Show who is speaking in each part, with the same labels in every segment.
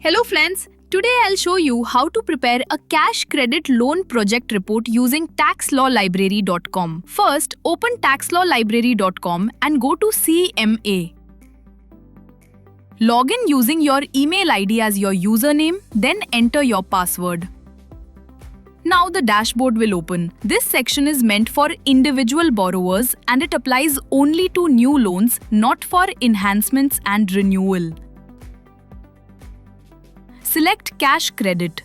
Speaker 1: Hello friends, today I'll show you how to prepare a cash credit loan project report using taxlawlibrary.com. First, open taxlawlibrary.com and go to CMA. Log in using your email ID as your username, then enter your password. Now the dashboard will open. This section is meant for individual borrowers and it applies only to new loans, not for enhancements and renewal. Select Cash Credit.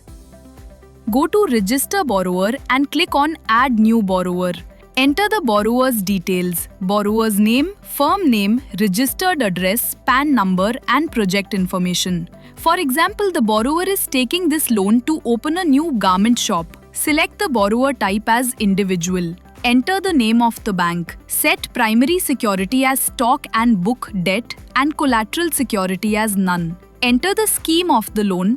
Speaker 1: Go to Register Borrower and click on Add New Borrower. Enter the borrower's details, borrower's name, firm name, registered address, PAN number and project information. For example, the borrower is taking this loan to open a new garment shop. Select the borrower type as individual. Enter the name of the bank. Set primary security as stock and book debt and collateral security as none. Enter the scheme of the loan.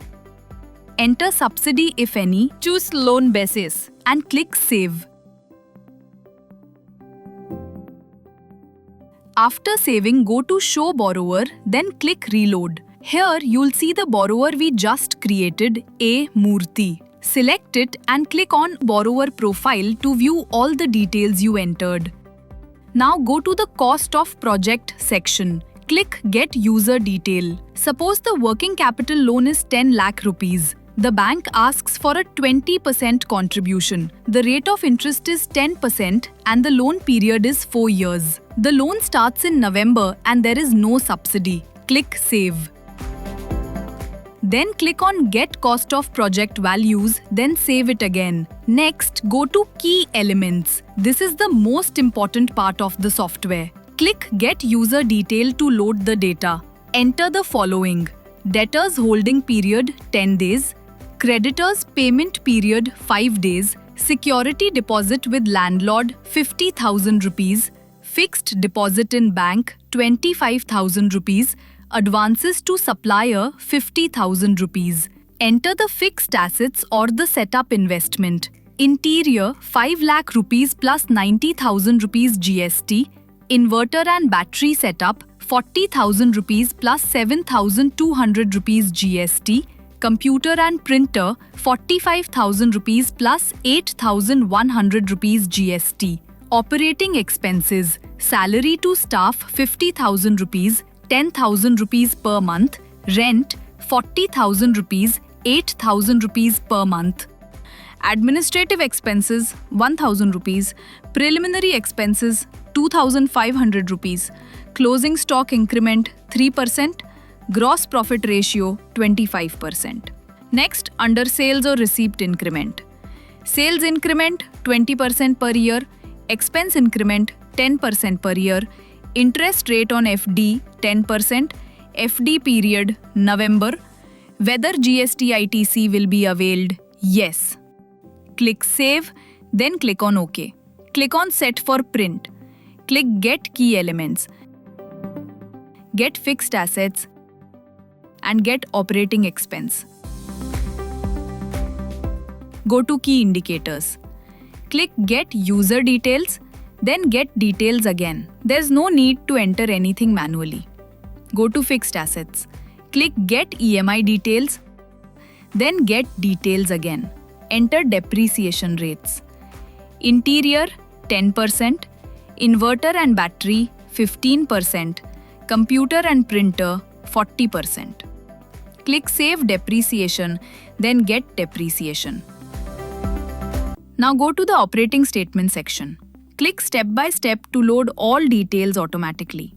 Speaker 1: Enter subsidy if any. Choose loan basis and click Save. After saving, go to Show Borrower, then click Reload. Here you'll see the borrower we just created, A. Murthy. Select it and click on Borrower Profile to view all the details you entered. Now go to the Cost of Project section. Click Get User Detail. Suppose the working capital loan is 10 lakh rupees. The bank asks for a 20% contribution. The rate of interest is 10% and the loan period is 4 years. The loan starts in November and there is no subsidy. Click Save. Then click on Get Cost of Project Values, then save it again. Next, go to Key Elements. This is the most important part of the software. Click Get User Detail to load the data. Enter the following: debtors holding period 10 days, creditors payment period 5 days, security deposit with landlord 50,000 rupees, fixed deposit in bank 25,000 rupees, advances to supplier 50,000 rupees. Enter the fixed assets or the setup investment. Interior 5 lakh rupees plus 90,000 rupees GST. Inverter and battery setup 40,000 rupees plus 7,200 rupees GST. Computer and printer 45,000 rupees plus 8,100 rupees GST. Operating expenses: salary to staff 50,000 rupees, 10,000 rupees per month. Rent 40,000 rupees, 8,000 rupees per month. Administrative expenses 1,000 rupees. Preliminary expenses 2,500 rupees. Closing stock increment 3%. Gross profit ratio 25%. Next, under sales or receipt increment. Sales increment 20% per year. Expense increment 10% per year. Interest rate on FD 10%. FD period November. Whether GST ITC will be availed? Yes. Click Save, then click on OK. Click on Set for Print. Click Get Key Elements. Get Fixed Assets and get Operating Expense. Go to Key Indicators. Click Get User Details, then Get Details again. There's no need to enter anything manually. Go to Fixed Assets. Click Get EMI Details, then Get Details again. Enter depreciation rates. Interior 10%, inverter and battery 15%, computer and printer 40%. Click Save Depreciation, then Get Depreciation. Now go to the operating statement section. Click Step by Step to load all details automatically.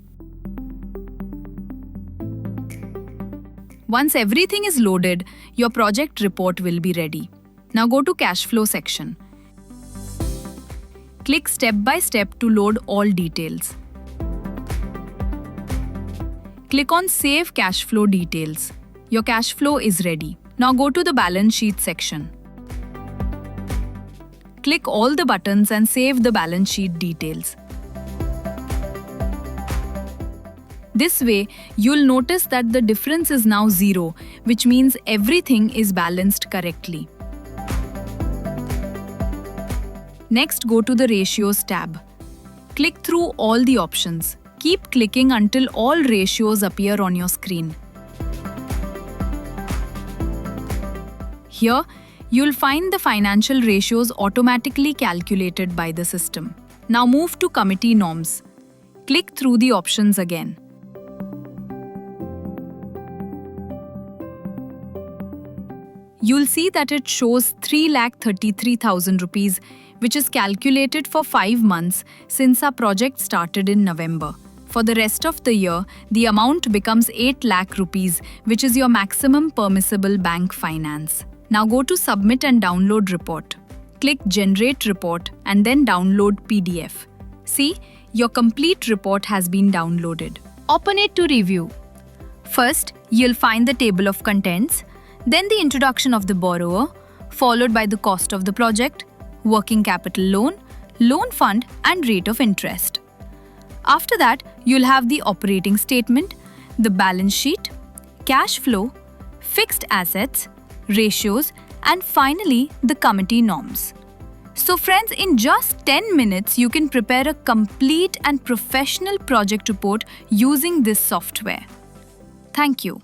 Speaker 1: Once everything is loaded, your project report will be ready. Now go to Cash Flow section. Click Step by Step to load all details. Click on Save Cash Flow Details. Your cash flow is ready. Now go to the Balance Sheet section. Click all the buttons and save the balance sheet details. This way, you'll notice that the difference is now 0, which means everything is balanced correctly. Next, go to the Ratios tab. Click through all the options. Keep clicking until all ratios appear on your screen. Here, you'll find the financial ratios automatically calculated by the system. Now move to committee norms. Click through the options again. You'll see that it shows 3,33,000 rupees, which is calculated for 5 months since our project started in November. For the rest of the year, the amount becomes 8 lakh rupees, which is your maximum permissible bank finance. Now go to Submit and Download Report. Click Generate Report and then Download PDF. See, your complete report has been downloaded. Open it to review. First, you'll find the table of contents, then the introduction of the borrower, followed by the cost of the project, working capital loan, loan fund, and rate of interest. After that, you'll have the operating statement, the balance sheet, cash flow, fixed assets, ratios, and finally the committee norms. So friends, in just 10 minutes, you can prepare a complete and professional project report using this software. Thank you.